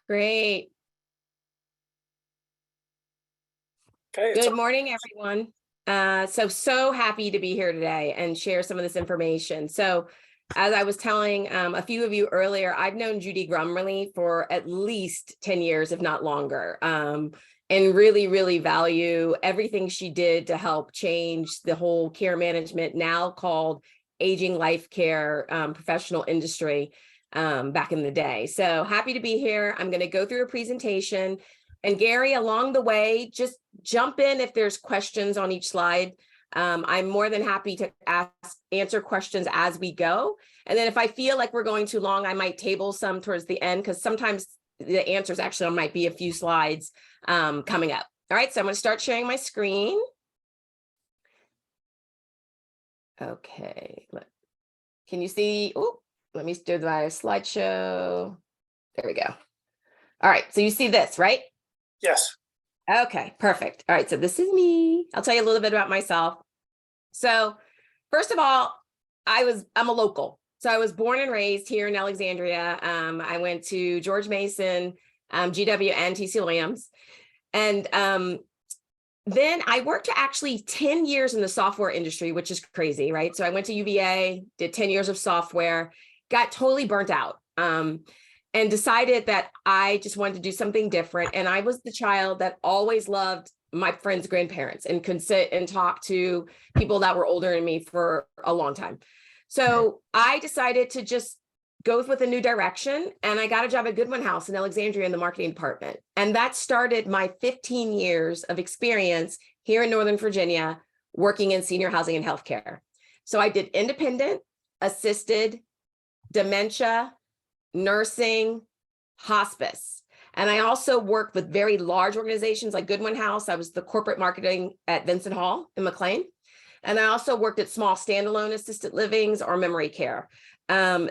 Great. Okay. Good morning, everyone. So happy to be here today and share some of this information. So as I was telling a few of you earlier, I've known Judy Grummerly for at least 10 years, if not longer, and really value everything she did to help change the whole care management, now called aging life care professional industry back in the day. So happy to be here. I'm going to go through a presentation. And Gary, along the way, just jump in if there's questions on each slide. I'm more than happy to answer questions as we go. And then if I feel like we're going too long, I might table some towards the end, because sometimes the answers actually might be a few slides coming up. All right, so I'm going to start sharing my screen. Okay, can you see? Oh, let me do my slideshow. There we go. All right, so you see this, right? Yes. Okay, perfect. All right, so this is me. I'll tell you a little bit about myself. So first of all, I'm a local. So I was born and raised here in Alexandria. I went to George Mason, GW, and TC Williams. And then I worked actually 10 years in the software industry, which is crazy, right? So I went to UVA, did 10 years of software, got totally burnt out. And decided that I just wanted to do something different. And I was the child that always loved my friends' grandparents and could sit and talk to people that were older than me for a long time. So I decided to just go with a new direction. And I got a job at Goodwin House in Alexandria in the marketing department. And that started my 15 years of experience here in Northern Virginia, working in senior housing and healthcare. So I did independent, assisted, dementia, nursing, hospice. And I also worked with very large organizations like Goodwin House. I was the corporate marketing at Vincent Hall in McLean. And I also worked at small standalone assisted livings or memory care.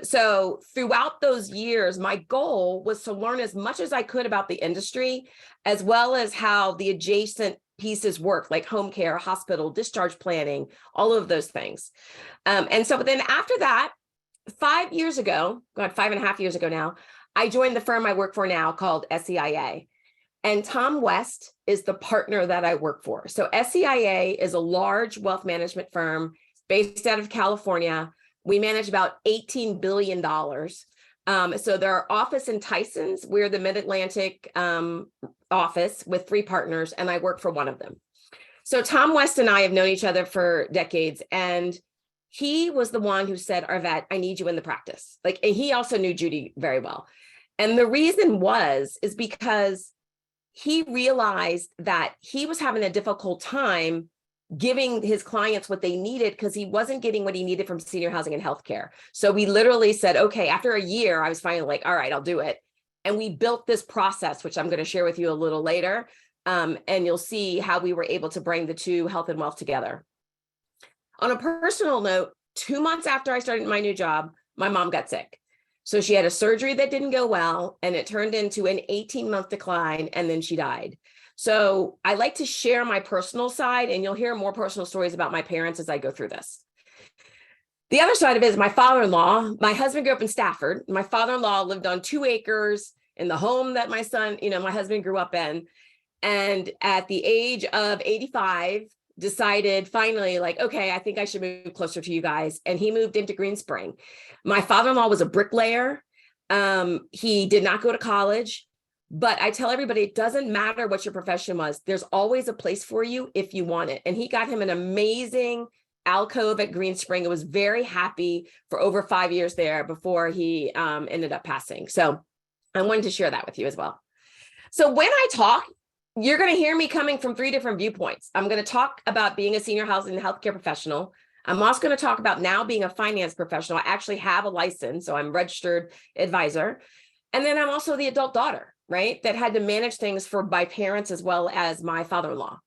So throughout those years, my goal was to learn as much as I could about the industry, as well as how the adjacent pieces work, like home care, hospital, discharge planning, all of those things. And so then after that, 5 years ago, 5.5 years ago now, I joined the firm I work for now called SEIA. And Tom West is the partner that I work for. So SEIA is a large wealth management firm based out of California. We manage about $18 billion. So their office in Tysons, we're the Mid-Atlantic office with 3 partners, and I work for one of them. So Tom West and I have known each other for decades, and he was the one who said, Arvette, I need you in the practice. And he also knew Judy very well. And the reason is because he realized that he was having a difficult time giving his clients what they needed, because he wasn't getting what he needed from senior housing and healthcare. So we literally said, okay, after a year, I was finally like, all right, I'll do it. And we built this process, which I'm going to share with you a little later. And you'll see how we were able to bring the two, health and wealth, together. On a personal note, 2 months after I started my new job, my mom got sick. So she had a surgery that didn't go well, and it turned into an 18-month decline, and then she died. So I like to share my personal side, and you'll hear more personal stories about my parents as I go through this. The other side of it is my father-in-law. My husband grew up in Stafford. My father-in-law lived on 2 acres in the home that my husband grew up in. And at the age of 85, decided finally, okay, I think I should move closer to you guys. And he moved into Green Spring. My father-in-law was a bricklayer. He did not go to college, but I tell everybody, it doesn't matter what your profession was. There's always a place for you if you want it. And he got him an amazing alcove at Green Spring. I was very happy for over 5 years there before he ended up passing. So I wanted to share that with you as well. So when I talk, you're going to hear me coming from 3 different viewpoints. I'm going to talk about being a senior housing and healthcare professional. I'm also going to talk about now being a finance professional. I actually have a license, so I'm a registered advisor. And then I'm also the adult daughter, right, that had to manage things for my parents as well as my father-in-law.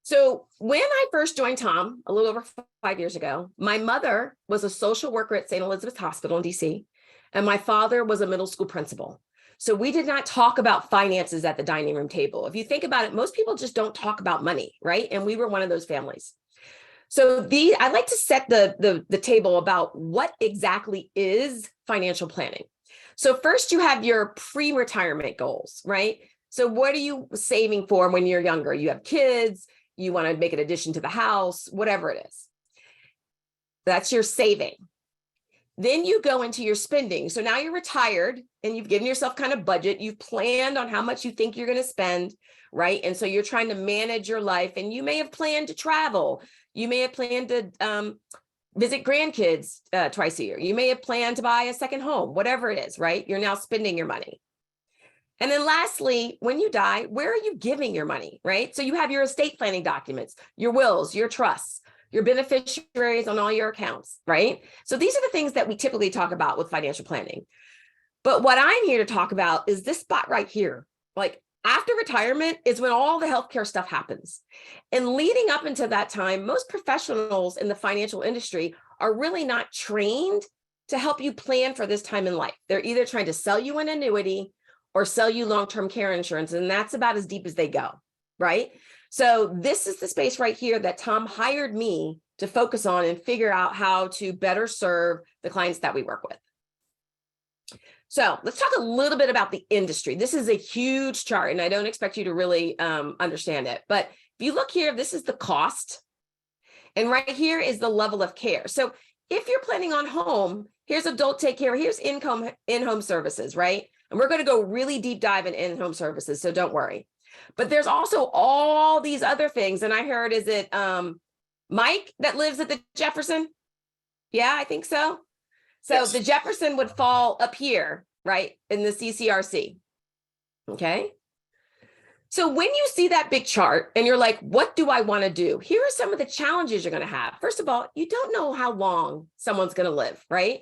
So when I first joined Tom a little over 5 years ago, my mother was a social worker at St. Elizabeth's Hospital in DC, and my father was a middle school principal. So we did not talk about finances at the dining room table. If you think about it, most people just don't talk about money, right? And we were one of those families. So I like to set the table about what exactly is financial planning. So first you have your pre-retirement goals, right? So what are you saving for when you're younger? You have kids, you want to make an addition to the house, whatever it is. That's your saving. Then you go into your spending. So now you're retired and you've given yourself kind of budget. You've planned on how much you think you're going to spend, right? And so you're trying to manage your life, and you may have planned to travel. You may have planned to visit grandkids twice a year. You may have planned to buy a second home, whatever it is, right? You're now spending your money. And then lastly, when you die, where are you giving your money, right? So you have your estate planning documents, your wills, your trusts, your beneficiaries on all your accounts, right? So these are the things that we typically talk about with financial planning. But what I'm here to talk about is this spot right here. Like after retirement is when all the healthcare stuff happens. And leading up into that time, most professionals in the financial industry are really not trained to help you plan for this time in life. They're either trying to sell you an annuity or sell you long-term care insurance, and that's about as deep as they go, right? So this is the space right here that Tom hired me to focus on and figure out how to better serve the clients that we work with. So let's talk a little bit about the industry. This is a huge chart, and I don't expect you to really understand it. But if you look here, this is the cost. And right here is the level of care. So if you're planning on home, here's adult take care, here's in-home services, right? And we're going to go really deep dive in-home services, so don't worry. But there's also all these other things. And I heard, is it Mike that lives at the Jefferson? Yeah, I think so. So Yes. The Jefferson would fall up here, right, in the CCRC. Okay. So when you see that big chart and you're like, what do I want to do? Here are some of the challenges you're going to have. First of all, you don't know how long someone's going to live, right?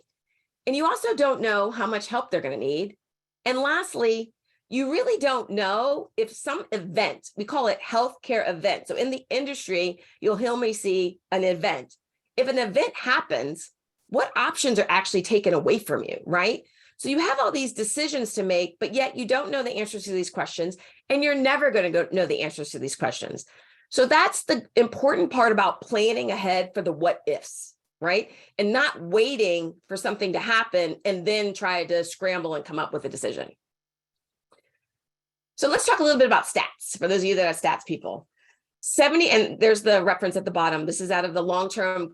And you also don't know how much help they're going to need. And lastly, you really don't know if some event, we call it healthcare event. So in the industry, you'll hear me see an event. If an event happens, what options are actually taken away from you, right? So you have all these decisions to make, but yet you don't know the answers to these questions, and you're never going to know the answers to these questions. So that's the important part about planning ahead for the what ifs, right? And not waiting for something to happen and then try to scramble and come up with a decision. So let's talk a little bit about stats for those of you that are stats people. 70, and there's the reference at the bottom. This is out of the longtermcare.gov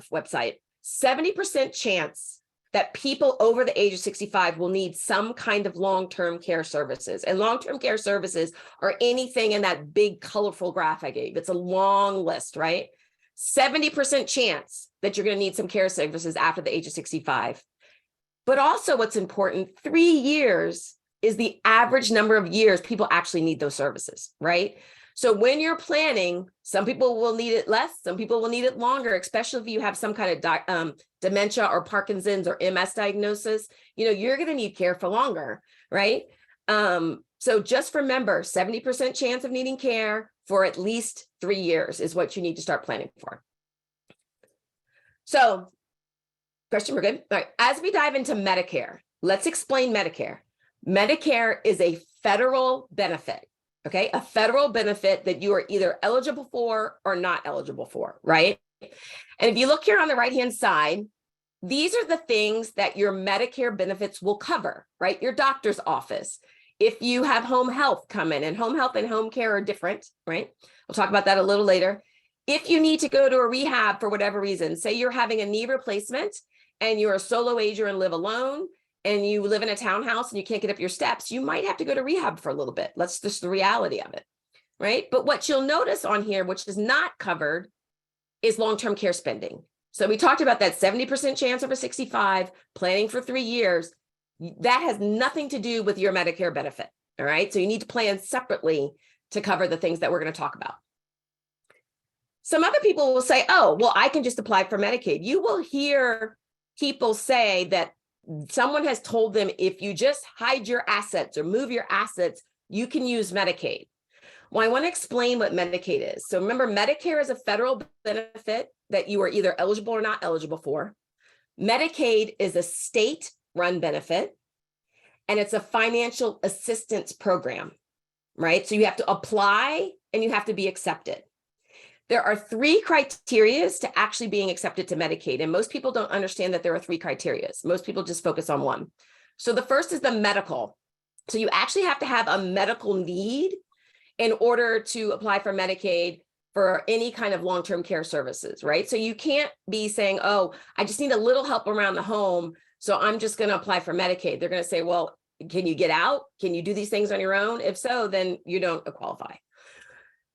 website. 70% chance that people over the age of 65 will need some kind of long-term care services. And long-term care services are anything in that big colorful graph I gave. It's a long list, right? 70% chance that you're going to need some care services after the age of 65. But also what's important, 3 years is the average number of years people actually need those services, right? So when you're planning, some people will need it less, some people will need it longer, especially if you have some kind of dementia or Parkinson's or MS diagnosis. You're going to need care for longer, right? So just remember, 70% chance of needing care for at least 3 years is what you need to start planning for. So, question, we're good? All right, as we dive into Medicare, let's explain Medicare. Medicare is a federal benefit, okay? A federal benefit that you are either eligible for or not eligible for, right? And if you look here on the right-hand side, these are the things that your Medicare benefits will cover, right? Your doctor's office. If you have home health come in, and home health and home care are different, right? We'll talk about that a little later. If you need to go to a rehab for whatever reason, say you're having a knee replacement and you're a solo ager and live alone, and you live in a townhouse and you can't get up your steps, you might have to go to rehab for a little bit. That's just the reality of it, right? But what you'll notice on here, which is not covered, is long-term care spending. So we talked about that 70% chance over 65, planning for 3 years. That has nothing to do with your Medicare benefit, all right? So you need to plan separately to cover the things that we're going to talk about. Some other people will say, oh, well, I can just apply for Medicaid. You will hear people say that someone has told them, if you just hide your assets or move your assets, you can use Medicaid. Well, I want to explain what Medicaid is. So remember, Medicare is a federal benefit that you are either eligible or not eligible for. Medicaid is a state-run benefit, and it's a financial assistance program, right? So you have to apply and you have to be accepted. There are 3 criteria to actually being accepted to Medicaid. And most people don't understand that there are 3 criteria. Most people just focus on one. So the first is the medical. So you actually have to have a medical need in order to apply for Medicaid for any kind of long-term care services, right? So you can't be saying, oh, I just need a little help around the home, so I'm just going to apply for Medicaid. They're going to say, well, can you get out? Can you do these things on your own? If so, then you don't qualify.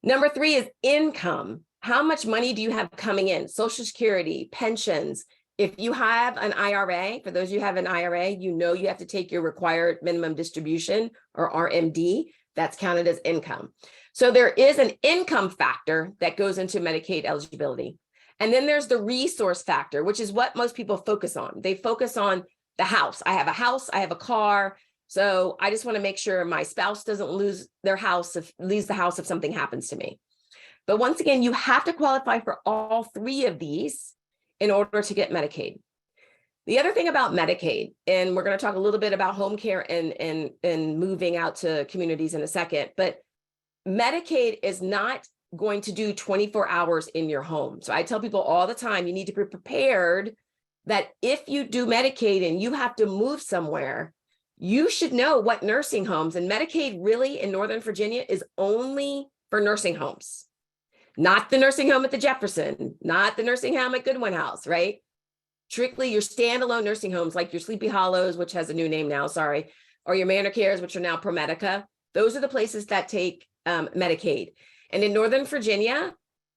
Number 3 is income. How much money do you have coming in? Social Security, pensions. If you have an IRA, for those of you who have an IRA, you know you have to take your required minimum distribution, or RMD. That's counted as income. So there is an income factor that goes into Medicaid eligibility. And then there's the resource factor, which is what most people focus on. They focus on the house. I have a house, I have a car. So I just want to make sure my spouse doesn't lose their house, leaves the house if something happens to me. But once again, you have to qualify for all 3 of these in order to get Medicaid. The other thing about Medicaid, and we're going to talk a little bit about home care and moving out to communities in a second, but Medicaid is not going to do 24 hours in your home. So I tell people all the time, you need to be prepared that if you do Medicaid and you have to move somewhere, you should know what nursing homes, and Medicaid really in Northern Virginia is only for nursing homes, not the nursing home at the Jefferson, not the nursing home at Goodwin House, right? Strictly your standalone nursing homes like your Sleepy Hollows, which has a new name now, sorry, or your Manor Cares, which are now ProMedica. Those are the places that take Medicaid. And in Northern Virginia,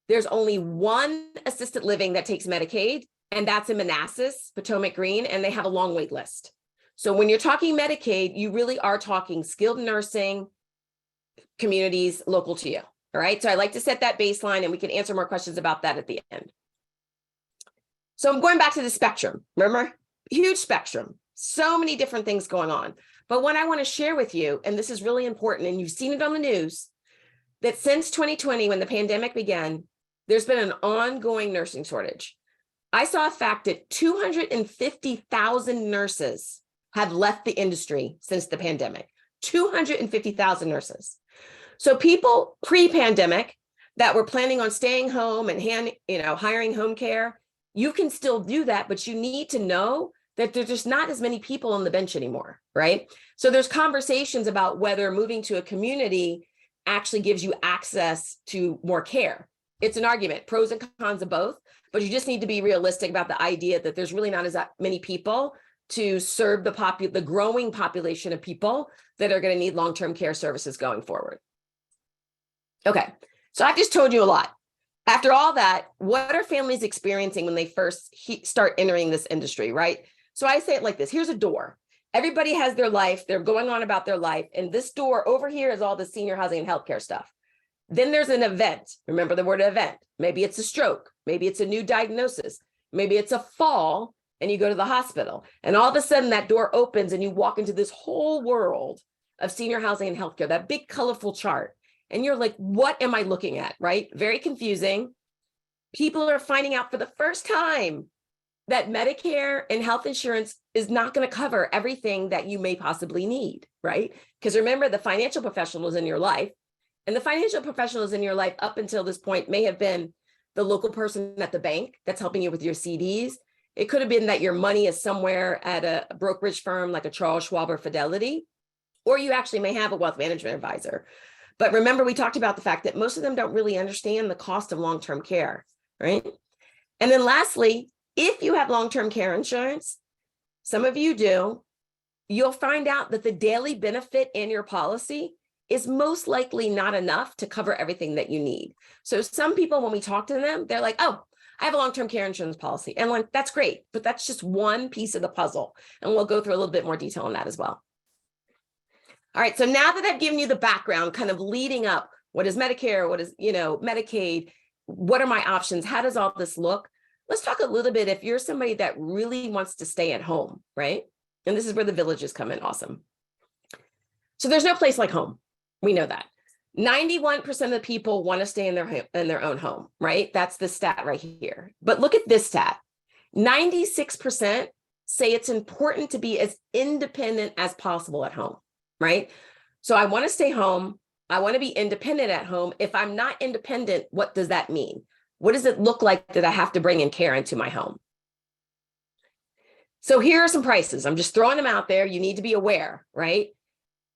there's only 1 assisted living that takes Medicaid, and that's in Manassas, Potomac Green, and they have a long wait list. So when you're talking Medicaid, you really are talking skilled nursing communities local to you. All right. So I like to set that baseline, and we can answer more questions about that at the end. So I'm going back to the spectrum. Remember, huge spectrum, so many different things going on. But what I want to share with you, and this is really important, and you've seen it on the news, that since 2020, when the pandemic began, there's been an ongoing nursing shortage. I saw a fact that 250,000 nurses have left the industry since the pandemic. 250,000 nurses. So people pre-pandemic that were planning on staying home and hiring home care, you can still do that, but you need to know that there's just not as many people on the bench anymore, right? So there's conversations about whether moving to a community actually gives you access to more care. It's an argument, pros and cons of both, but you just need to be realistic about the idea that there's really not as many people to serve the growing population of people that are going to need long-term care services going forward. Okay, so I've just told you a lot. After all that, what are families experiencing when they first start entering this industry, right? So I say it like this. Here's a door. Everybody has their life. They're going on about their life. And this door over here is all the senior housing and healthcare stuff. Then there's an event. Remember the word event. Maybe it's a stroke. Maybe it's a new diagnosis. Maybe it's a fall and you go to the hospital. And all of a sudden that door opens and you walk into this whole world of senior housing and healthcare, that big colorful chart. And you're like, what am I looking at, right? Very confusing. People are finding out for the first time that Medicare and health insurance is not going to cover everything that you may possibly need, right? Because remember, the financial professional is in your life, and the financial professionals in your life up until this point may have been the local person at the bank that's helping you with your CDs. It could have been that your money is somewhere at a brokerage firm like a Charles Schwab or Fidelity, or you actually may have a wealth management advisor. But remember, we talked about the fact that most of them don't really understand the cost of long-term care, right? And then lastly, if you have long-term care insurance, some of you do, you'll find out that the daily benefit in your policy is most likely not enough to cover everything that you need. So some people, when we talk to them, they're like, oh, I have a long-term care insurance policy. And like, that's great, but that's just one piece of the puzzle. And we'll go through a little bit more detail on that as well. All right, so now that I've given you the background, kind of leading up, what is Medicare, what is, Medicaid, what are my options, how does all this look? Let's talk a little bit if you're somebody that really wants to stay at home, right? And this is where the villages come in, awesome. So there's no place like home, we know that. 91% of the people want to stay in their own home, right? That's the stat right here. But look at this stat, 96% say it's important to be as independent as possible at home. Right? So I want to stay home. I want to be independent at home. If I'm not independent, what does that mean? What does it look like that I have to bring in care into my home? So here are some prices. I'm just throwing them out there. You need to be aware, right?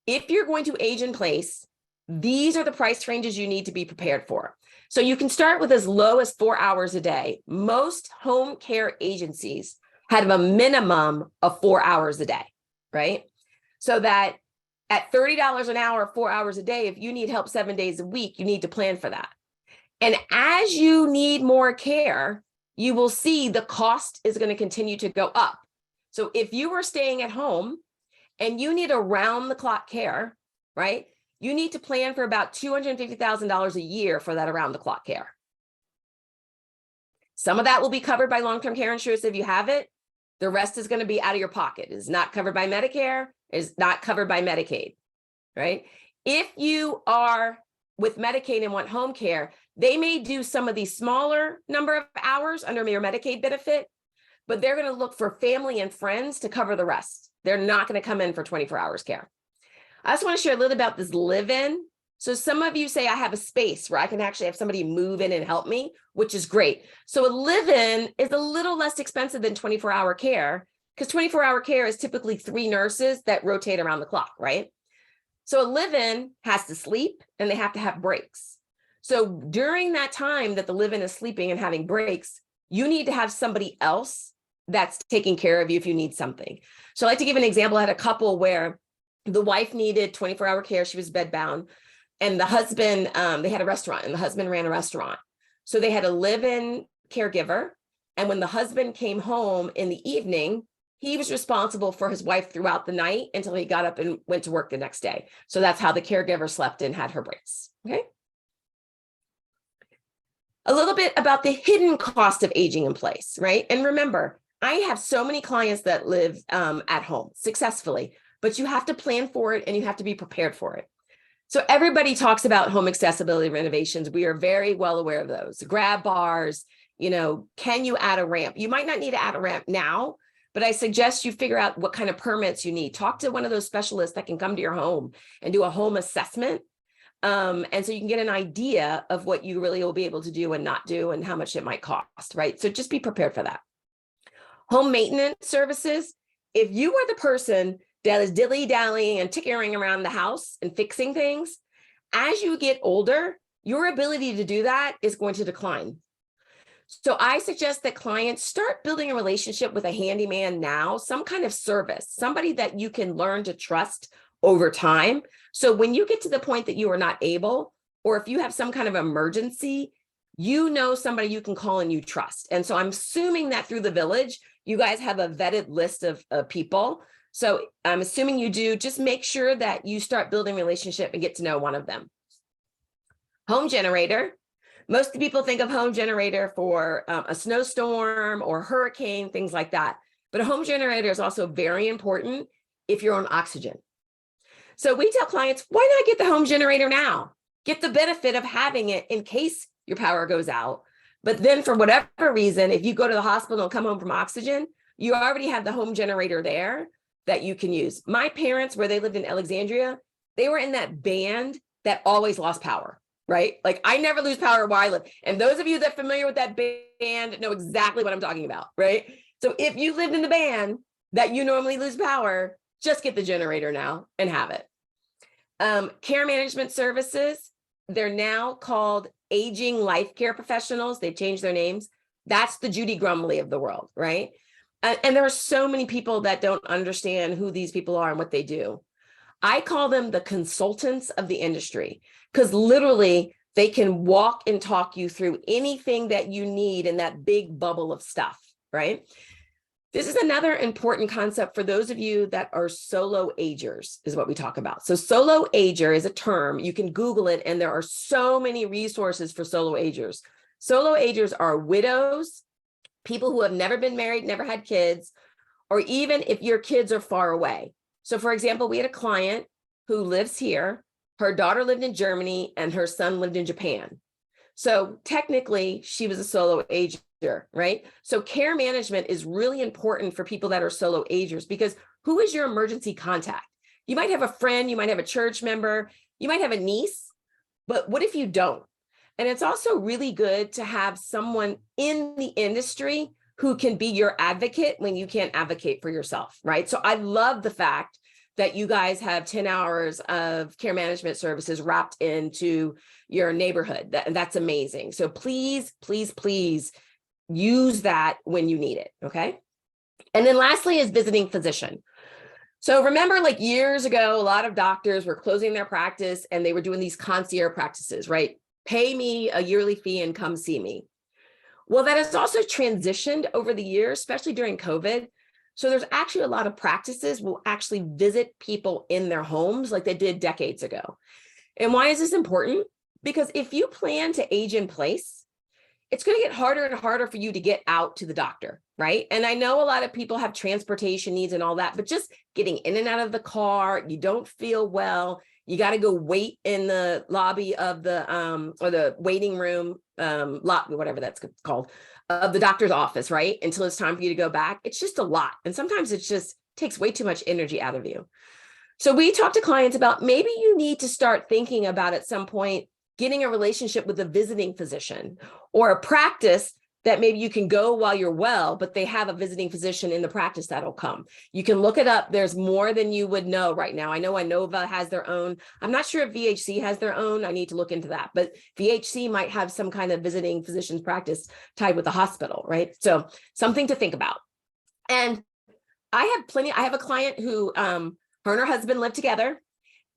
If you're going to age in place, these are the price ranges you need to be prepared for. So you can start with as low as 4 hours a day. Most home care agencies have a minimum of 4 hours a day, right? So that at $30 an hour, 4 hours a day, if you need help 7 days a week, you need to plan for that. And as you need more care, you will see the cost is going to continue to go up. So if you are staying at home and you need around the clock care, right? You need to plan for about $250,000 a year for that around the clock care. Some of that will be covered by long-term care insurance if you have it. The rest is going to be out of your pocket. It's not covered by Medicare. It's not covered by Medicaid, right? If you are with Medicaid and want home care, they may do some of these smaller number of hours under your Medicaid benefit, but they're going to look for family and friends to cover the rest. They're not going to come in for 24 hours care. I just want to share a little about this live-in. So some of you say I have a space where I can actually have somebody move in and help me, which is great. So a live-in is a little less expensive than 24-hour care because 24-hour care is typically 3 nurses that rotate around the clock, right? So a live-in has to sleep and they have to have breaks. So during that time that the live-in is sleeping and having breaks, you need to have somebody else that's taking care of you if you need something. So I like to give an example. I had a couple where the wife needed 24-hour care. She was bedbound. And the husband, they had a restaurant and the husband ran a restaurant. So they had a live-in caregiver. And when the husband came home in the evening, he was responsible for his wife throughout the night until he got up and went to work the next day. So that's how the caregiver slept and had her breaks. Okay. A little bit about the hidden cost of aging in place, right? And remember, I have so many clients that live at home successfully, but you have to plan for it and you have to be prepared for it. So everybody talks about home accessibility renovations. We are very well aware of those. Grab bars, can you add a ramp? You might not need to add a ramp now, but I suggest you figure out what kind of permits you need. Talk to one of those specialists that can come to your home and do a home assessment. And so you can get an idea of what you really will be able to do and not do and how much it might cost, right? So just be prepared for that. Home maintenance services. If you are the person that is dilly-dallying and tickering around the house and fixing things, as you get older, your ability to do that is going to decline. So I suggest that clients start building a relationship with a handyman now, some kind of service, somebody that you can learn to trust over time. So when you get to the point that you are not able, or if you have some kind of emergency, you know somebody you can call and you trust. And so I'm assuming that through the village, you guys have a vetted list of people. So I'm assuming you do. Just make sure that you start building a relationship and get to know one of them. Home generator. Most people think of home generator for a snowstorm or hurricane, things like that. But a home generator is also very important if you're on oxygen. So we tell clients, why not get the home generator now? Get the benefit of having it in case your power goes out. But then for whatever reason, if you go to the hospital and come home from oxygen, you already have the home generator there that you can use. My parents, where they lived in Alexandria, they were in that band that always lost power, right? Like I never lose power where I live. And those of you that are familiar with that band know exactly what I'm talking about, right? So if you lived in the band that you normally lose power, just get the generator now and have it. Care management services, they're now called aging life care professionals. They've changed their names. That's the Judy Grumley of the world, right? And there are so many people that don't understand who these people are and what they do. I call them the consultants of the industry because literally they can walk and talk you through anything that you need in that big bubble of stuff, right? This is another important concept for those of you that are solo agers is what we talk about. So solo ager is a term. You can Google it and there are so many resources for solo agers. Solo agers are widows, people who have never been married, never had kids, or even if your kids are far away. So for example, we had a client who lives here. Her daughter lived in Germany and her son lived in Japan. So technically she was a solo ager, right? So care management is really important for people that are solo agers because who is your emergency contact? You might have a friend, you might have a church member, you might have a niece, but what if you don't? And it's also really good to have someone in the industry who can be your advocate when you can't advocate for yourself, right? So I love the fact that you guys have 10 hours of care management services wrapped into your neighborhood. That's amazing. So please, please, please use that when you need it, okay? And then lastly is visiting physician. So remember, like years ago, a lot of doctors were closing their practice and they were doing these concierge practices, right? Pay me a yearly fee and come see me. Well, that has also transitioned over the years, especially during COVID. So there's actually a lot of practices will actually visit people in their homes like they did decades ago. And why is this important? Because if you plan to age in place, it's going to get harder and harder for you to get out to the doctor, right? And I know a lot of people have transportation needs and all that, but just getting in and out of the car, you don't feel well, you got to go wait in the lobby of the or the waiting room, whatever that's called, of the doctor's office, right? Until it's time for you to go back. It's just a lot. And sometimes it just takes way too much energy out of you. So we talk to clients about maybe you need to start thinking about at some point getting a relationship with a visiting physician or a practice that maybe you can go while you're well, but they have a visiting physician in the practice that'll come. You can look it up. There's more than you would know right now. I know Inova has their own. I'm not sure if VHC has their own. I need to look into that, but VHC might have some kind of visiting physician's practice tied with the hospital, right? So something to think about. And I have a client who, her and her husband live together,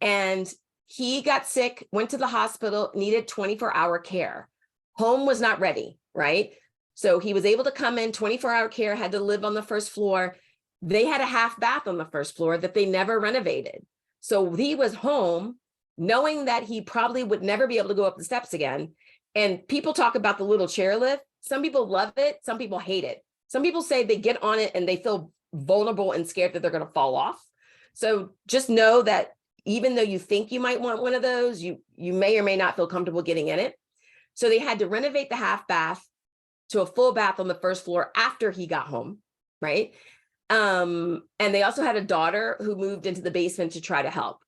and he got sick, went to the hospital, needed 24-hour care. Home was not ready, right? So he was able to come in, 24-hour care, had to live on the first floor. They had a half bath on the first floor that they never renovated. So he was home knowing that he probably would never be able to go up the steps again. And people talk about the little chairlift. Some people love it. Some people hate it. Some people say they get on it and they feel vulnerable and scared that they're going to fall off. So just know that even though you think you might want one of those, you may or may not feel comfortable getting in it. So they had to renovate the half bath to a full bath on the first floor after he got home, right? And they also had a daughter who moved into the basement to try to help.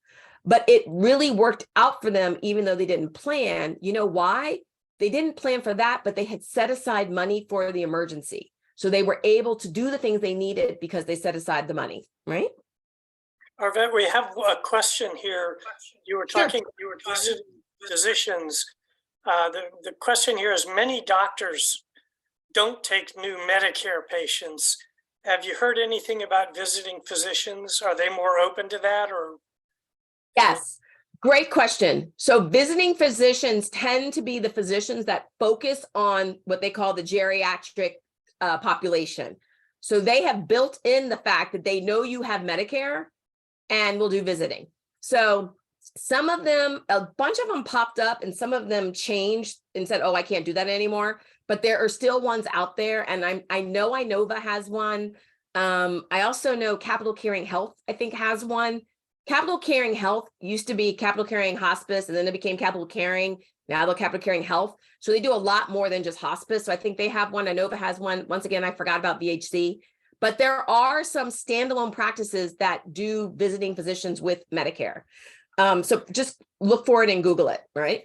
But it really worked out for them, even though they didn't plan. You know why? They didn't plan for that, but they had set aside money for the emergency. So they were able to do the things they needed because they set aside the money, right? Arvette, we have a question here. You were talking, you were visiting physicians. The question here is, many doctors don't take new Medicare patients. Have you heard anything about visiting physicians? Are they more open to that, or? Yes, great question. So visiting physicians tend to be the physicians that focus on what they call the geriatric population. So they have built in the fact that they know you have Medicare and will do visiting. So some of them, a bunch of them popped up and some of them changed and said, oh, I can't do that anymore. But there are still ones out there. And I know Inova has one. I also know Capital Caring Health, I think, has one. Capital Caring Health used to be Capital Caring Hospice, and then it became Capital Caring. Now they're Capital Caring Health. So they do a lot more than just hospice. So I think they have one. Inova has one. Once again, I forgot about VHC. But there are some standalone practices that do visiting physicians with Medicare. So just look for it and Google it, right?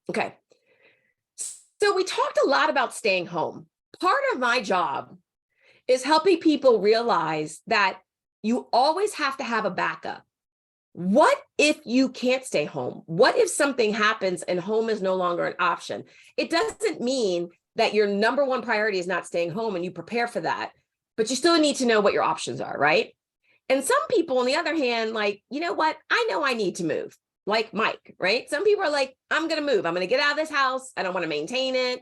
Okay. So we talked a lot about staying home. Part of my job is helping people realize that you always have to have a backup. What if you can't stay home? What if something happens and home is no longer an option? It doesn't mean that your number one priority is not staying home and you prepare for that, but you still need to know what your options are, right? And some people, on the other hand, like, you know what? I know I need to move, like Mike, right? Some people are like, I'm going to move. I'm going to get out of this house. I don't want to maintain it,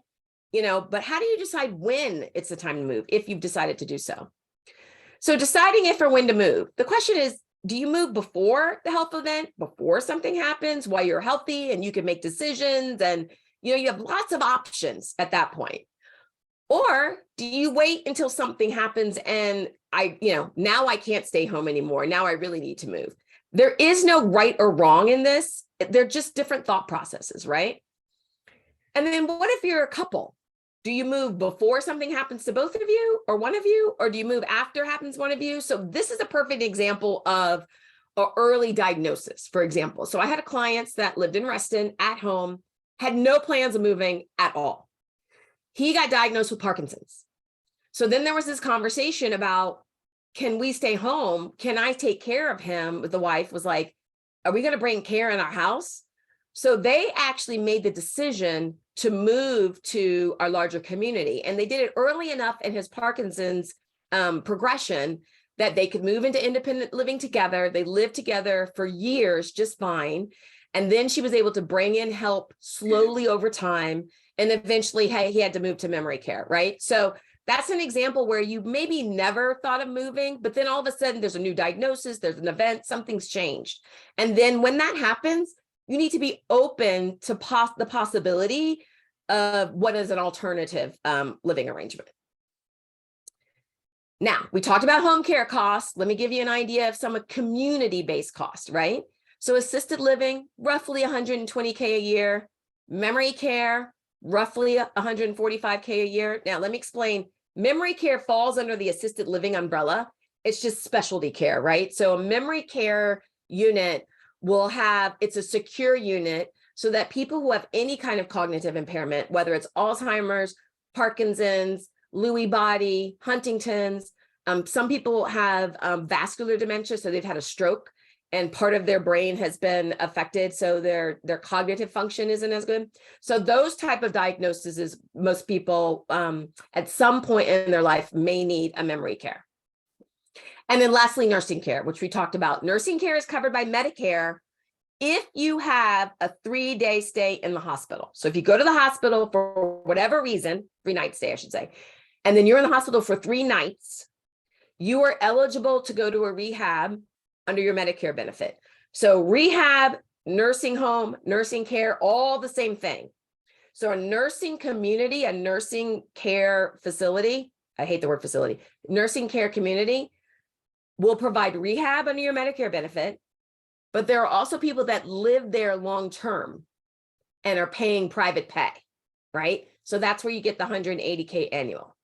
but how do you decide when it's the time to move if you've decided to do so? So deciding if or when to move, the question is, do you move before the health event, before something happens, while you're healthy and you can make decisions and, you have lots of options at that point? Or do you wait until something happens and now I can't stay home anymore. Now I really need to move. There is no right or wrong in this. They're just different thought processes, right? And then what if you're a couple? Do you move before something happens to both of you or one of you, or do you move after happens one of you? So this is a perfect example of an early diagnosis, for example. So I had a client that lived in Reston at home, had no plans of moving at all. He got diagnosed with Parkinson's. So then there was this conversation about, can we stay home? Can I take care of him? The wife was like, are we going to bring care in our house? So they actually made the decision to move to our larger community. And they did it early enough in his Parkinson's progression that they could move into independent living together. They lived together for years, just fine. And then she was able to bring in help slowly over time. And eventually, hey, he had to move to memory care, right? So that's an example where you maybe never thought of moving, but then all of a sudden there's a new diagnosis, there's an event, something's changed. And then when that happens, you need to be open to the possibility of what is an alternative living arrangement. Now, we talked about home care costs. Let me give you an idea of some community-based costs, right? So assisted living, roughly $120K a year. Memory care, roughly $145K a year. Now, let me explain. Memory care falls under the assisted living umbrella. It's just specialty care, right? So a memory care unit will have, it's a secure unit so that people who have any kind of cognitive impairment, whether it's Alzheimer's, Parkinson's, Lewy body, Huntington's, some people have vascular dementia, so they've had a stroke and part of their brain has been affected, so their cognitive function isn't as good. So those type of diagnoses, most people at some point in their life may need a memory care. And then lastly, nursing care, which we talked about. Nursing care is covered by Medicare if you have a 3-day stay in the hospital. So if you go to the hospital for whatever reason, 3-night stay, I should say, and then you're in the hospital for 3 nights, you are eligible to go to a rehab under your Medicare benefit. So rehab, nursing home, nursing care, all the same thing. So a nursing community, a nursing care facility, I hate the word facility, nursing care community will provide rehab under your Medicare benefit, but there are also people that live there long-term and are paying private pay, right? So that's where you get the $180K annual.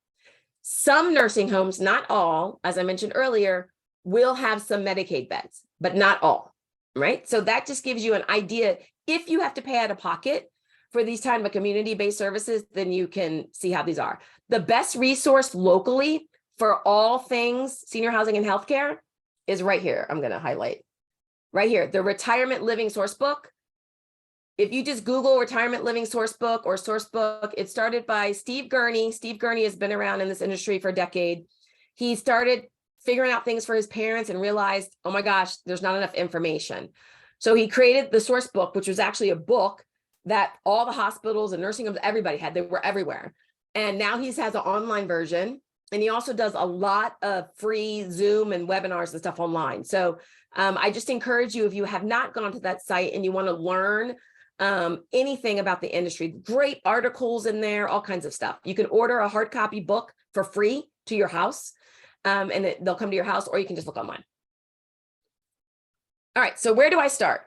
Some nursing homes, not all, as I mentioned earlier, will have some Medicaid beds, but not all, right? So that just gives you an idea. If you have to pay out of pocket for these kind of community-based services, then you can see how these are. The best resource locally for all things senior housing and healthcare is right here. I'm going to highlight right here, the Retirement Living Source Book. If you just Google Retirement Living Source Book or Source Book, it started by Steve Gurney. Steve Gurney has been around in this industry for a decade. He started figuring out things for his parents and realized, oh my gosh, there's not enough information. So he created the Source Book, which was actually a book that all the hospitals and nursing homes, everybody had, they were everywhere. And now he has an online version. And he also does a lot of free Zoom and webinars and stuff online. So I just encourage you, if you have not gone to that site and you want to learn anything about the industry, great articles in there, all kinds of stuff. You can order a hard copy book for free to your house, and they'll come to your house, or you can just look online. All right, so where do I start?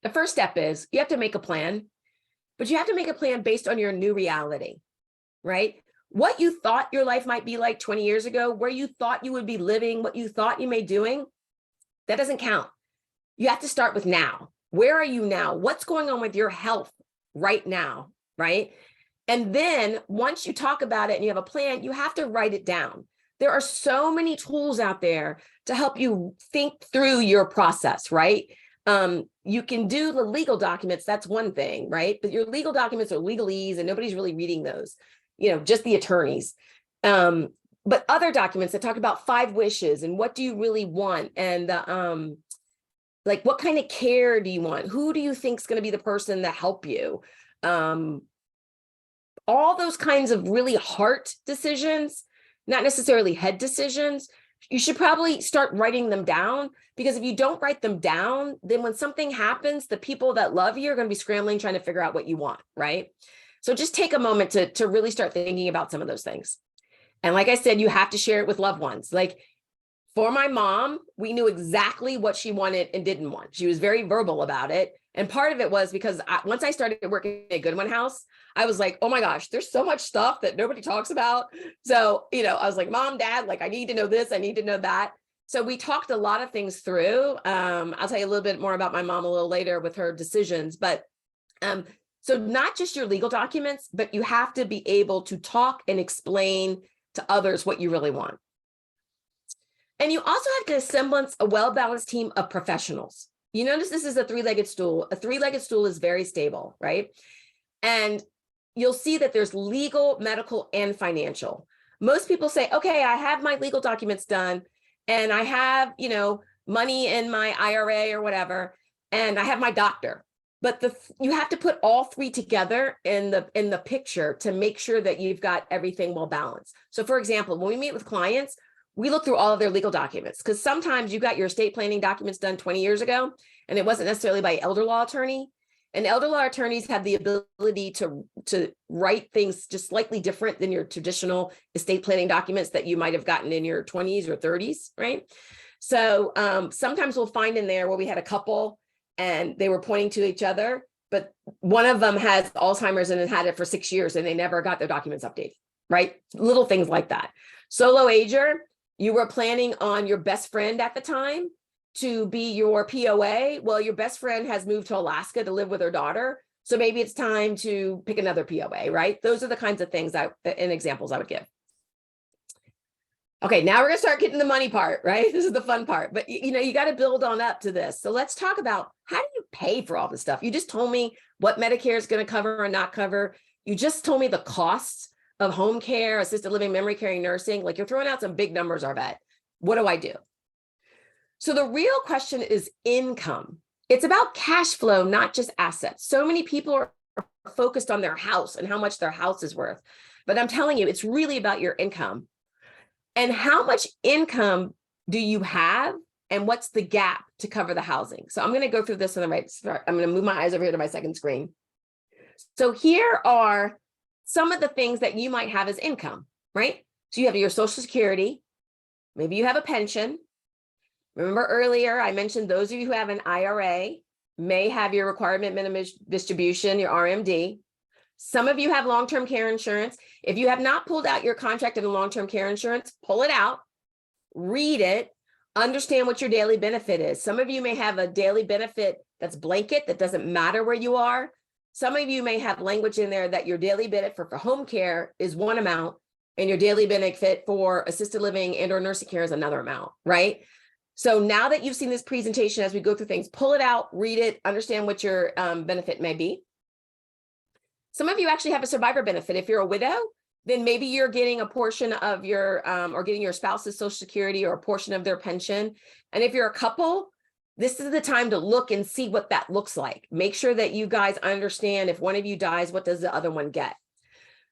The first step is you have to make a plan, but you have to make a plan based on your new reality, right? What you thought your life might be like 20 years ago, where you thought you would be living, what you thought you may be doing, that doesn't count. You have to start with now. Where are you now? What's going on with your health right now, right? And then once you talk about it and you have a plan, you have to write it down. There are so many tools out there to help you think through your process, right? You can do the legal documents, that's one thing, right? But your legal documents are legalese and nobody's really reading those, just the attorneys. But other documents that talk about 5 wishes and what do you really want? And like, what kind of care do you want? Who do you think is going to be the person that help you? All those kinds of really heart decisions, not necessarily head decisions, you should probably start writing them down, because if you don't write them down, then when something happens, the people that love you are going to be scrambling, trying to figure out what you want, right? So just take a moment to really start thinking about some of those things. And like I said, you have to share it with loved ones. Like for my mom, we knew exactly what she wanted and didn't want. She was very verbal about it. And part of it was because once I started working at Goodwin House, I was like, oh my gosh, there's so much stuff that nobody talks about. So, I was like, Mom, Dad, like, I need to know this, I need to know that. So we talked a lot of things through. I'll tell you a little bit more about my mom a little later with her decisions, but so not just your legal documents, but you have to be able to talk and explain to others what you really want. And you also have to assemble a well-balanced team of professionals. You notice this is a three-legged stool. A three-legged stool is very stable, right? And you'll see that there's legal, medical, and financial. Most people say, okay, I have my legal documents done, and I have, money in my IRA or whatever, and I have my doctor. But you have to put all three together in the picture to make sure that you've got everything well balanced. So for example, when we meet with clients, we look through all of their legal documents, because sometimes you got your estate planning documents done 20 years ago, and it wasn't necessarily by an elder law attorney. And elder law attorneys have the ability to write things just slightly different than your traditional estate planning documents that you might have gotten in your 20s or 30s, right? So sometimes we'll find in there where we had a couple and they were pointing to each other, but one of them has Alzheimer's and had it for 6 years and they never got their documents updated, right? Little things like that. Solo ager, you were planning on your best friend at the time to be your POA. Well, your best friend has moved to Alaska to live with her daughter. So maybe it's time to pick another POA, right? Those are the kinds of things and examples I would give. Okay, now we're gonna start getting the money part, right? This is the fun part, but you got to build on up to this. So let's talk about, how do you pay for all this stuff? You just told me what Medicare is going to cover or not cover. You just told me the costs of home care, assisted living, memory care, and nursing. Like, you're throwing out some big numbers, Arvette. What do I do? So the real question is income. It's about cash flow, not just assets. So many people are focused on their house and how much their house is worth. But I'm telling you, it's really about your income. And how much income do you have? And what's the gap to cover the housing? So I'm going to go through this on the right start. I'm going to move my eyes over here to my second screen. So here are some of the things that you might have as income, right? So you have your Social Security. Maybe you have a pension. Remember earlier, I mentioned those of you who have an IRA may have your requirement minimum distribution, your RMD. Some of you have long-term care insurance. If you have not pulled out your contract and long-term care insurance, pull it out, read it, understand what your daily benefit is. Some of you may have a daily benefit that's blanket, that doesn't matter where you are. Some of you may have language in there that your daily benefit for home care is one amount and your daily benefit for assisted living and or nursing care is another amount, right? So now that you've seen this presentation, as we go through things, pull it out, read it, understand what your benefit may be. Some of you actually have a survivor benefit. If you're a widow, then maybe you're getting a portion of your, or getting your spouse's Social Security or a portion of their pension. And if you're a couple, this is the time to look and see what that looks like. Make sure that you guys understand, if one of you dies, what does the other one get?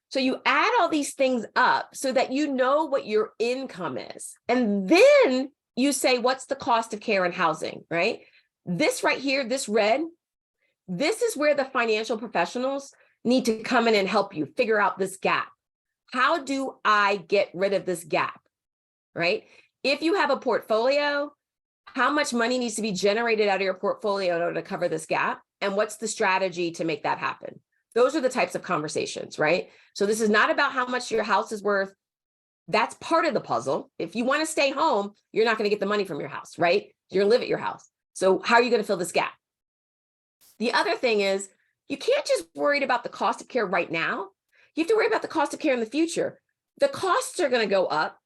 So you add all these things up so that you know what your income is. And then you say, what's the cost of care and housing, right? This right here, this red, this is where the financial professionals need to come in and help you figure out this gap. How do I get rid of this gap, right? If you have a portfolio, how much money needs to be generated out of your portfolio in order to cover this gap? And what's the strategy to make that happen? Those are the types of conversations, right? So this is not about how much your house is worth. That's part of the puzzle. If you want to stay home, you're not going to get the money from your house, right? You're going to live at your house. So how are you going to fill this gap? The other thing is, you can't just worry about the cost of care right now. You have to worry about the cost of care in the future. The costs are going to go up.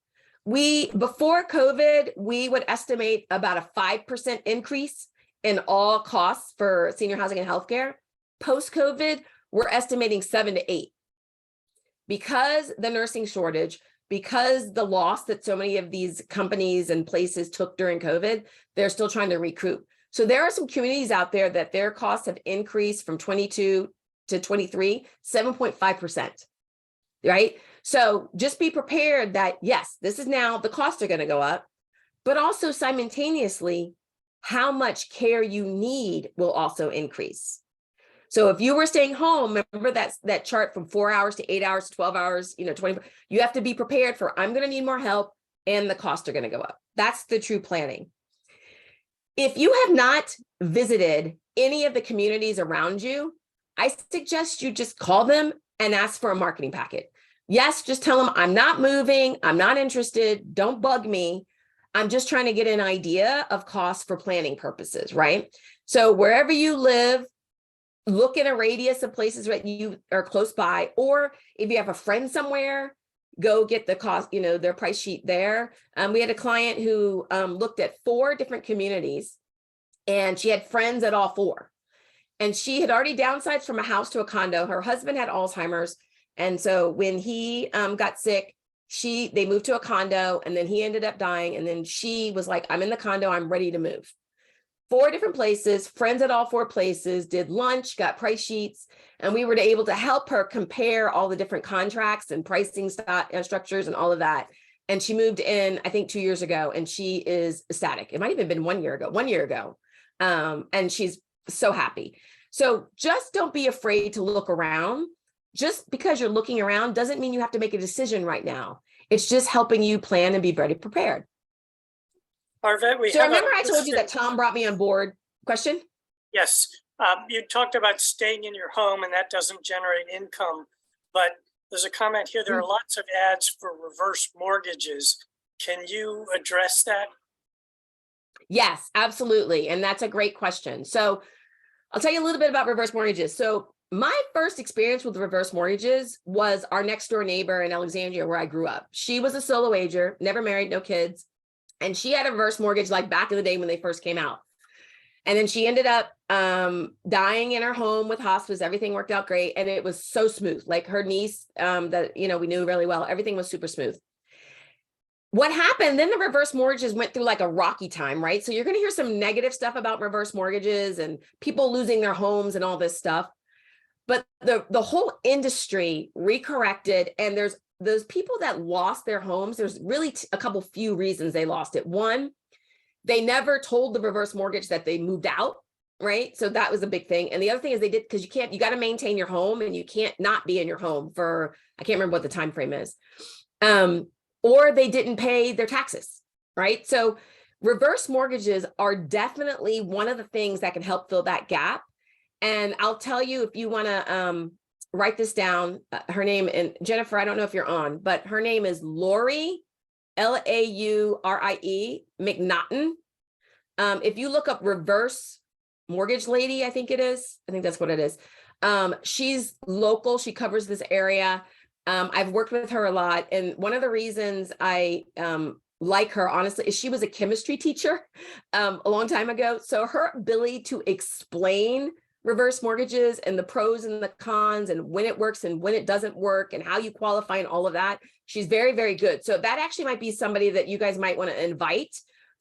Before COVID, we would estimate about a 5% increase in all costs for senior housing and healthcare. Post-COVID, we're estimating 7 to 8. Because the nursing shortage, because the loss that so many of these companies and places took during COVID, they're still trying to recoup. So there are some communities out there that their costs have increased from 22 to 23, 7.5%, right? So just be prepared that, yes, this is now, the costs are going to go up, but also simultaneously, how much care you need will also increase. So if you were staying home, remember that chart from 4 hours to 8 hours to 12 hours, 20, you have to be prepared for, I'm going to need more help and the costs are going to go up. That's the true planning. If you have not visited any of the communities around you, I suggest you just call them and ask for a marketing packet. Yes, just tell them I'm not moving. I'm not interested. Don't bug me. I'm just trying to get an idea of cost for planning purposes, right? So wherever you live, look in a radius of places that you are close by, or if you have a friend somewhere, go get the cost, their price sheet there. We had a client who looked at 4 different communities, and she had friends at all 4. And she had already downsized from a house to a condo. Her husband had Alzheimer's. And so when he got sick, they moved to a condo, and then he ended up dying. And then she was like, I'm in the condo, I'm ready to move. 4 different places, friends at all 4 places, did lunch, got price sheets, and we were able to help her compare all the different contracts and pricing structures and all of that. And she moved in, I think 2 years ago, and she is ecstatic. It might have even been 1 year ago. And she's so happy. So just don't be afraid to look around. Just because you're looking around doesn't mean you have to make a decision right now. It's just helping you plan and be ready prepared. Arvette, so remember I told you that Tom brought me on board? Question? Yes. You talked about staying in your home and that doesn't generate income, but there's a comment here. There are lots of ads for reverse mortgages. Can you address that? Yes, absolutely. And that's a great question. So I'll tell you a little bit about reverse mortgages. So my first experience with reverse mortgages was our next door neighbor in Alexandria, where I grew up. She was a solo ager, never married, no kids. And she had a reverse mortgage like back in the day when they first came out. And then she ended up dying in her home with hospice. Everything worked out great. And it was so smooth. Like her niece that, we knew really well, everything was super smooth. What happened, then the reverse mortgages went through like a rocky time, right? So you're going to hear some negative stuff about reverse mortgages and people losing their homes and all this stuff. But the whole industry recorrected, and there's those people that lost their homes. There's really a few reasons they lost it. One, they never told the reverse mortgage that they moved out, right? So that was a big thing. And the other thing is they did, because you got to maintain your home, and you can't not be in your home for, I can't remember what the time frame is. Or they didn't pay their taxes, right? So reverse mortgages are definitely one of the things that can help fill that gap. And I'll tell you, if you want to write this down, her name, and Jennifer, I don't know if you're on, but her name is Laurie, Laurie McNaughton. If you look up reverse mortgage lady, I think that's what it is. She's local. She covers this area. I've worked with her a lot. And one of the reasons I like her, honestly, is she was a chemistry teacher a long time ago. So her ability to explain reverse mortgages and the pros and the cons and when it works and when it doesn't work and how you qualify and all of that, she's very, very good. So that actually might be somebody that you guys might want to invite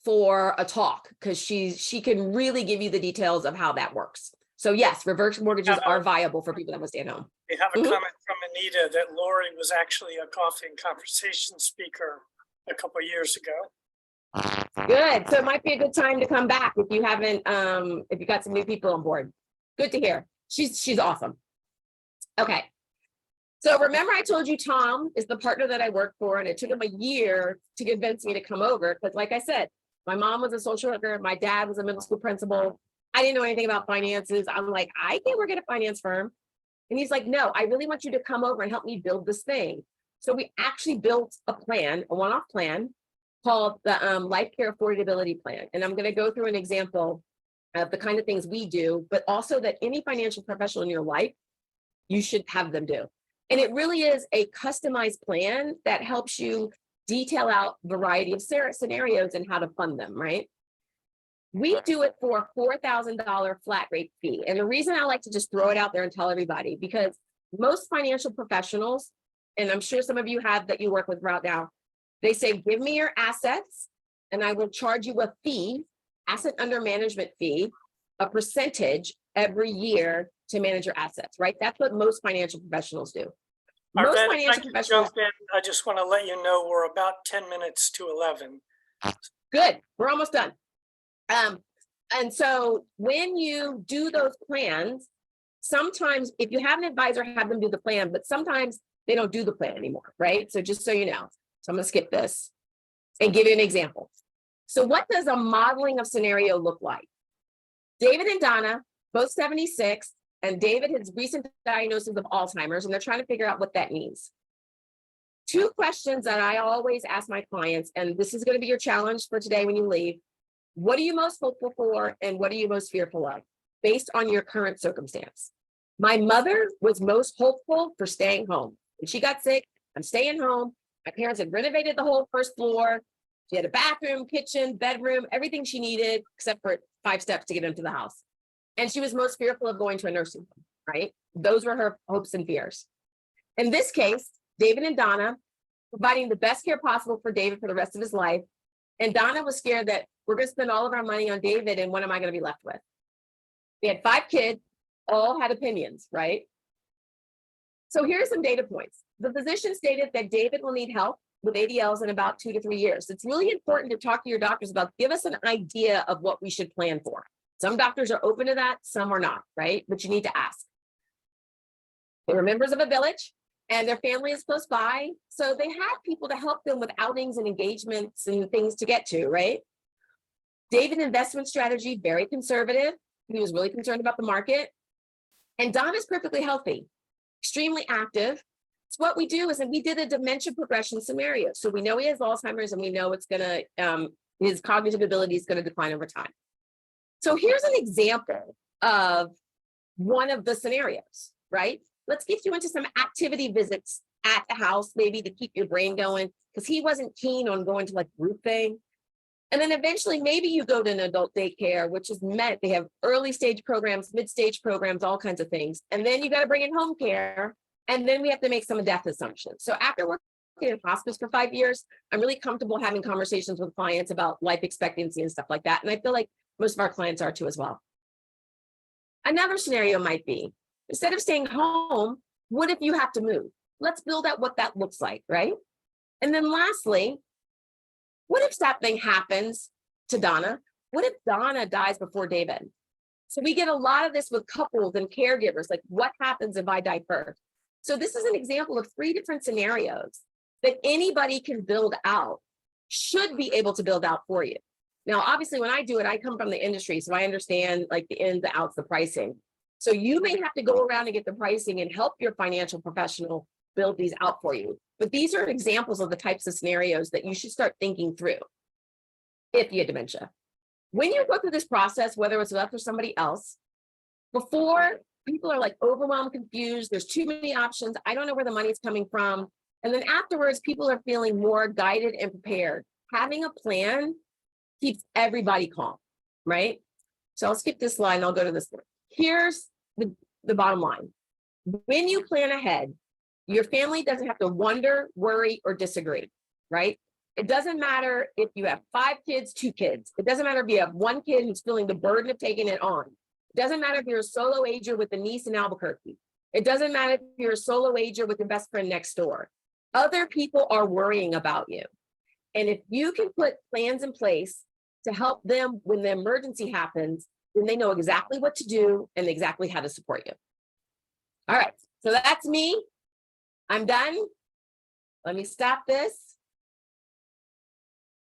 for a talk, because she can really give you the details of how that works. So yes, reverse mortgages are viable for people that want to stay at home. We have a comment from Anita that Lori was actually a coffee and conversation speaker a couple of years ago. Good. So it might be a good time to come back if you haven't, if you got some new people on board. Good to hear. She's awesome. Okay. So remember I told you Tom is the partner that I work for, and it took him a year to convince me to come over. Because like I said, my mom was a social worker. My dad was a middle school principal. I didn't know anything about finances. I'm like, I can work at a finance firm. And he's like, no, I really want you to come over and help me build this thing. So we actually built a plan, a one-off plan called the Life Care Affordability Plan. And I'm going to go through an example of the kind of things we do, but also that any financial professional in your life, you should have them do. And it really is a customized plan that helps you detail out a variety of scenarios and how to fund them, right? We do it for a $4,000 flat rate fee. And the reason I like to just throw it out there and tell everybody, because most financial professionals, and I'm sure some of you have that you work with right now, they say, give me your assets and I will charge you a fee, asset under management fee, a percentage every year to manage your assets, right? That's what most financial professionals do. Most financial professionals. I just want to let you know we're about 10 minutes to 11. Good. We're almost done. And so when you do those plans, sometimes if you have an advisor, have them do the plan, but sometimes they don't do the plan anymore, right? So just so you know, so I'm going to skip this and give you an example. So what does a modeling of scenario look like? David and Donna, both 76, and David has recent diagnosis of Alzheimer's, and they're trying to figure out what that means. Two questions that I always ask my clients, and this is going to be your challenge for today when you leave. What are you most hopeful for, and what are you most fearful of, based on your current circumstance? My mother was most hopeful for staying home. When she got sick, I'm staying home. My parents had renovated the whole first floor. She had a bathroom, kitchen, bedroom, everything she needed, except for 5 steps to get into the house. And she was most fearful of going to a nursing home, right? Those were her hopes and fears. In this case, David and Donna providing the best care possible for David for the rest of his life. And Donna was scared that we're going to spend all of our money on David, and what am I going to be left with? We had 5 kids, all had opinions, right? So here's some data points. The physician stated that David will need help with ADLs in about 2 to 3 years. It's really important to talk to your doctors about, give us an idea of what we should plan for. Some doctors are open to that, some are not, right? But you need to ask. They were members of a village and their family is close by. So they had people to help them with outings and engagements and things to get to, right? David's investment strategy, very conservative. He was really concerned about the market. And Donna's perfectly healthy, extremely active. So what we do is that we did a dementia progression scenario. So we know he has Alzheimer's and we know it's gonna, his cognitive ability is gonna decline over time. So here's an example of one of the scenarios, right? Let's get you into some activity visits at the house, maybe to keep your brain going, because he wasn't keen on going to like group thing. And then eventually, maybe you go to an adult daycare, which is met. They have early stage programs, mid-stage programs, all kinds of things. And then you got to bring in home care. And then we have to make some death assumptions. So after working in hospice for 5 years, I'm really comfortable having conversations with clients about life expectancy and stuff like that. And I feel like most of our clients are too as well. Another scenario might be, instead of staying home, what if you have to move? Let's build out what that looks like, right? And then lastly, what if something happens to Donna? What if Donna dies before David? So we get a lot of this with couples and caregivers, like what happens if I die first? So this is an example of 3 different scenarios that anybody can build out, should be able to build out for you. Now, obviously, when I do it, I come from the industry, so I understand like the ins, the outs, the pricing. So you may have to go around and get the pricing and help your financial professional build these out for you. But these are examples of the types of scenarios that you should start thinking through if you have dementia. When you go through this process, whether it's us or somebody else, before people are like overwhelmed, confused, there's too many options, I don't know where the money's coming from. And then afterwards, people are feeling more guided and prepared. Having a plan keeps everybody calm, right? So I'll skip this slide and I'll go to this one. Here's the bottom line. When you plan ahead, your family doesn't have to wonder, worry, or disagree, right? It doesn't matter if you have 5 kids, 2 kids. It doesn't matter if you have 1 kid who's feeling the burden of taking it on. It doesn't matter if you're a solo ager with a niece in Albuquerque. It doesn't matter if you're a solo ager with your best friend next door. Other people are worrying about you. And if you can put plans in place to help them when the emergency happens, then they know exactly what to do and exactly how to support you. All right, so that's me. I'm done. Let me stop this.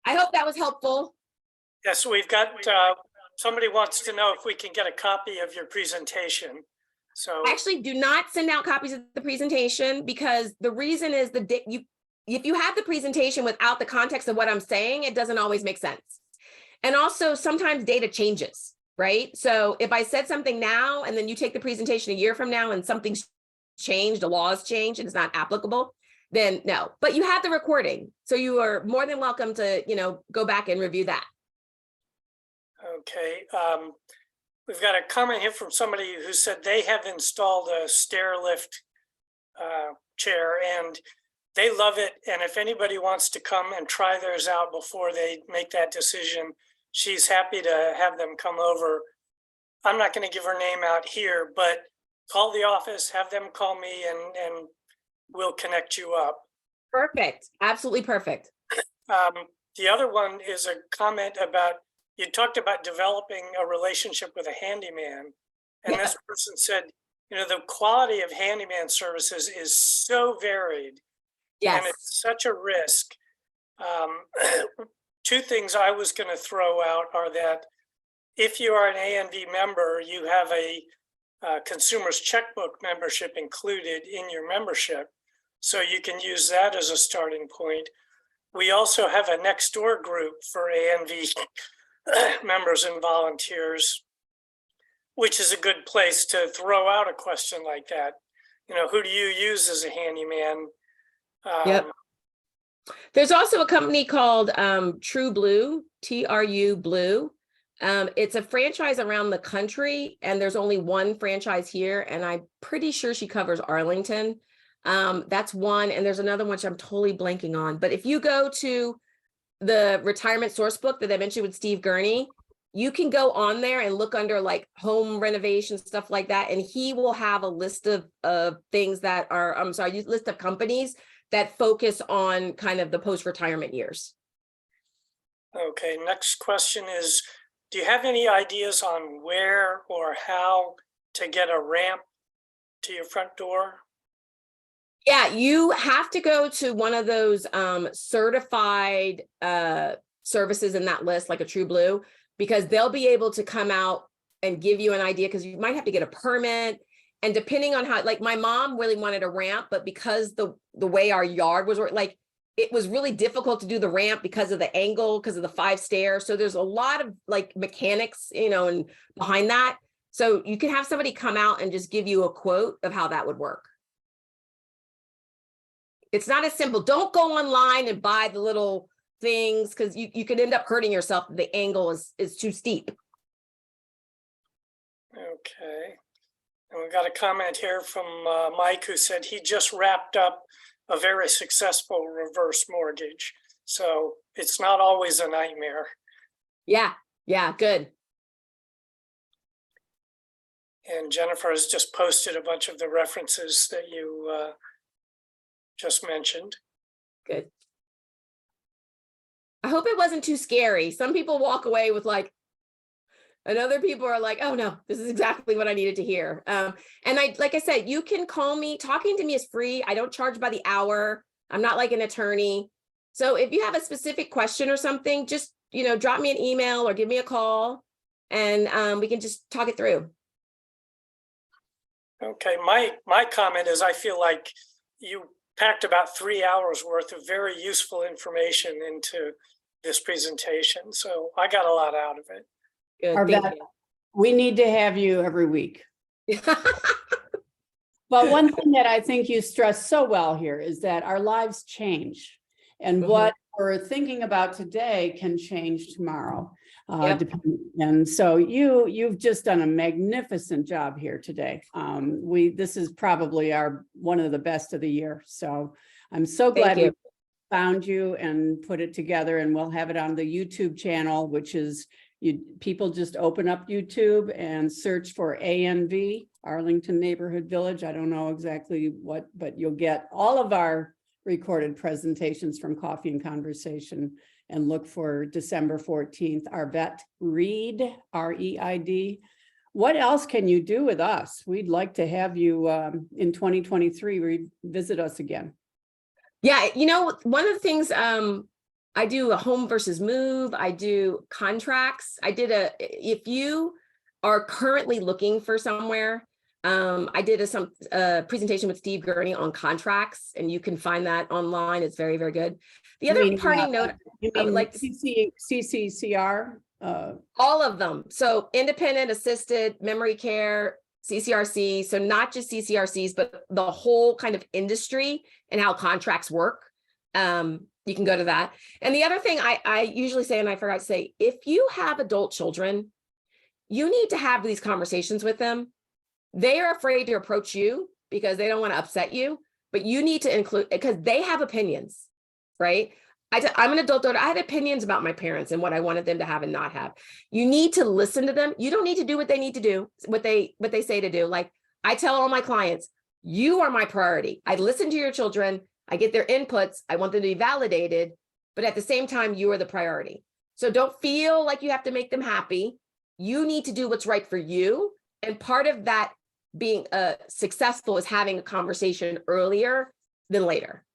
I hope that was helpful. Yes, we've got, somebody wants to know if we can get a copy of your presentation. So Actually, do not send out copies of the presentation, because the reason is if you have the presentation without the context of what I'm saying, it doesn't always make sense. And also sometimes data changes, right? So if I said something now and then you take the presentation a year from now and something's changed, the laws change and it's not applicable, then no. But you have the recording, so you are more than welcome to, go back and review that. okay, we've got a comment here from somebody who said they have installed a stair lift chair and they love it. And if anybody wants to come and try theirs out before they make that decision, she's happy to have them come over. I'm not going to give her name out here, but call the office, have them call me, and we'll connect you up. Perfect. Absolutely perfect. The other one is a comment about, you talked about developing a relationship with a handyman. And this person said, the quality of handyman services is so varied. Yes. And it's such a risk. 2 things I was going to throw out are that if you are an ANV member, you have a consumer's checkbook membership included in your membership. So you can use that as a starting point. We also have a next door group for ANV members and volunteers, which is a good place to throw out a question like that. You know, who do you use as a handyman? Yep. There's also a company called True Blue, TRU Blue. It's a franchise around the country, and there's only one franchise here, and I'm pretty sure she covers Arlington. That's one, and there's another one which I'm totally blanking on. But if you go to the retirement source book that I mentioned with Steve Gurney, you can go on there and look under like home renovation, stuff like that, and he will have a list of things that are, list of companies that focus on kind of the post-retirement years. Okay, next question is, do you have any ideas on where or how to get a ramp to your front door? Yeah, you have to go to one of those certified services in that list, like a True Blue, because they'll be able to come out and give you an idea, because you might have to get a permit. And depending on how, like my mom really wanted a ramp, but because the way our yard was, like, it was really difficult to do the ramp because of the angle, because of the 5 stairs. So there's a lot of like mechanics, you know, and behind that. So you can have somebody come out and just give you a quote of how that would work. It's not as simple. Don't go online and buy the little things, because you could end up hurting yourself if the angle is too steep. Okay. And we've got a comment here from Mike, who said he just wrapped up a very successful reverse mortgage. So it's not always a nightmare. Yeah, good. And Jennifer has just posted a bunch of the references that you just mentioned. Good. I hope it wasn't too scary. Some people walk away with like, and other people are like, oh no, this is exactly what I needed to hear. And like I said, you can call me. Talking to me is free. I don't charge by the hour. I'm not like an attorney. So if you have a specific question or something, just, drop me an email or give me a call, and we can just talk it through. Okay, my comment is, I feel like you packed about 3 hours worth of very useful information into this presentation. So I got a lot out of it. Good, Arvette, we need to have you every week. But one thing that I think you stress so well here is that our lives change, and what we're thinking about today can change tomorrow. And so you've just done a magnificent job here today. This is probably one of the best of the year. So I'm so glad we found you and put it together, and we'll have it on the YouTube channel, which is, people just open up YouTube and search for ANV, Arlington Neighborhood Village. I don't know exactly what, but you'll get all of our recorded presentations from Coffee and Conversation, and look for December 14th, Arvette Reid, R-E-I-D. What else can you do with us? We'd like to have you in 2023 visit us again. Yeah, one of the things, I do a home versus move. I do contracts. If you are currently looking for somewhere, I did a presentation with Steve Gurney on contracts, and you can find that online. It's very, very good. The other parting note, I would like to CCCR. All of them. So independent, assisted, memory care, CCRC. So not just CCRCs, but the whole kind of industry and how contracts work. You can go to that. And the other thing I usually say, and I forgot to say, if you have adult children, you need to have these conversations with them. They are afraid to approach you because they don't want to upset you, but you need to include, because they have opinions, right? I'm an adult daughter. I had opinions about my parents and what I wanted them to have and not have. You need to listen to them. You don't need to do what they need to do, what they say to do. Like I tell all my clients, you are my priority. I listen to your children. I get their inputs. I want them to be validated, but at the same time, you are the priority. So don't feel like you have to make them happy. You need to do what's right for you. And part of that being successful is having a conversation earlier than later.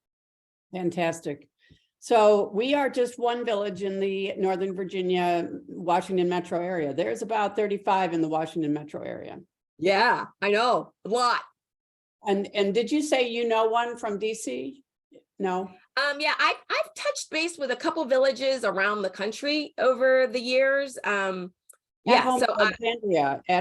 Fantastic. So we are just one village in the Northern Virginia, Washington metro area. There's about 35 in the Washington metro area. Yeah, I know, a lot. And did you say you know one from DC? No? Yeah, I've touched base with a couple villages around the country over the years. At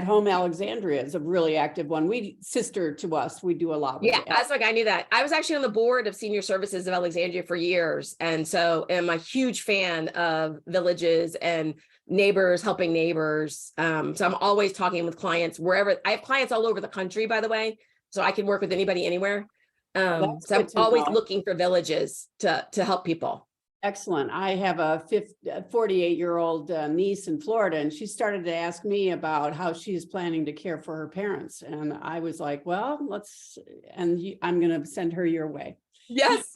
Home Alexandria is a really active one. Sister to us, we do a lot with yeah, that's like, I knew that. I was actually on the board of Senior Services of Alexandria for years. And so am a huge fan of villages and neighbors helping neighbors. So I'm always talking with clients wherever. I have clients all over the country, by the way, so I can work with anybody anywhere. So I'm always looking for villages to help people. Excellent. I have a 48-year-old niece in Florida, and she started to ask me about how she's planning to care for her parents. And I was like, well, I'm going to send her your way. Yes,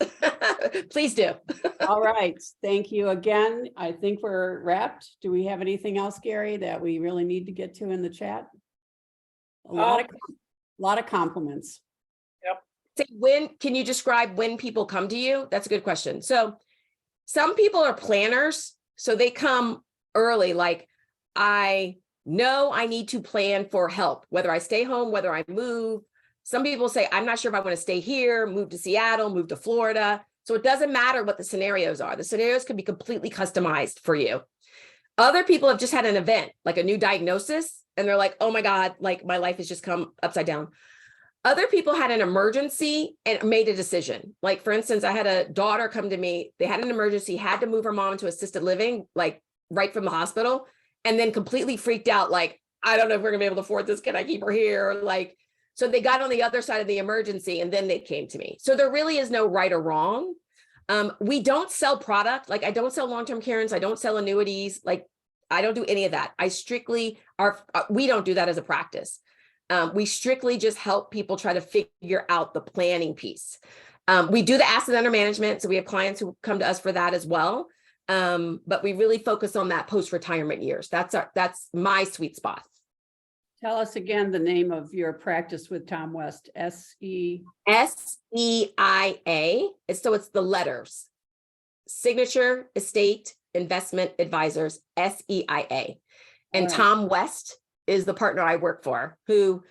please do. All right. Thank you again. I think we're wrapped. Do we have anything else, Gary, that we really need to get to in the chat? A lot of compliments. Yep. Can you describe when people come to you? That's a good question. So some people are planners, so they come early. Like, I know I need to plan for help, whether I stay home, whether I move. Some people say, I'm not sure if I want to stay here, move to Seattle, move to Florida. So it doesn't matter what the scenarios are. The scenarios can be completely customized for you. Other people have just had an event, like a new diagnosis, and they're like, oh my God, like my life has just come upside down. Other people had an emergency and made a decision. Like, for instance, I had a daughter come to me. They had an emergency, had to move her mom to assisted living, like right from the hospital, and then completely freaked out. Like, I don't know if we're gonna be able to afford this. Can I keep her here? Like, so they got on the other side of the emergency and then they came to me. So there really is no right or wrong. We don't sell product. Like, I don't sell long-term care insurance. I don't sell annuities. Like, I don't do any of that. We don't do that as a practice. We strictly just help people try to figure out the planning piece. We do the asset under management. So we have clients who come to us for that as well. But we really focus on that post-retirement years. That's my sweet spot. Tell us again the name of your practice with Tom West. SEIA. So it's the letters. Signature Estate Investment Advisors, SEIA. And Tom West is the partner I work for, who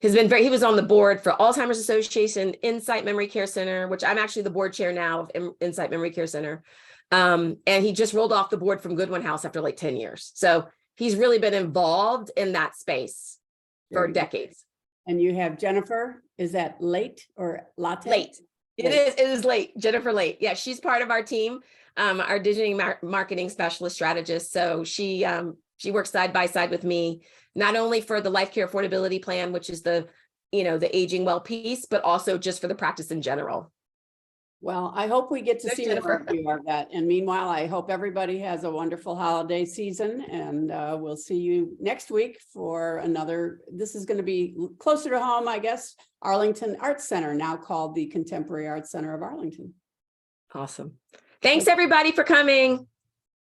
has been he was on the board for Alzheimer's Association, Insight Memory Care Center, which I'm actually the board chair now of Insight Memory Care Center. And he just rolled off the board from Goodwin House after like 10 years. So he's really been involved in that space for decades. And you have Jennifer, is that Late or Latte? Late. It is Late, Jennifer Late. Yeah, she's part of our team, our digital marketing specialist strategist. So she works side by side with me, not only for the life care affordability plan, which is the aging well piece, but also just for the practice in general. Well, I hope we get to see Jennifer. more of you, Arvette. And meanwhile, I hope everybody has a wonderful holiday season, and we'll see you next week for another. This is going to be closer to home, I guess. Arlington Arts Center, now called the Contemporary Arts Center of Arlington. Awesome. Thanks everybody for coming.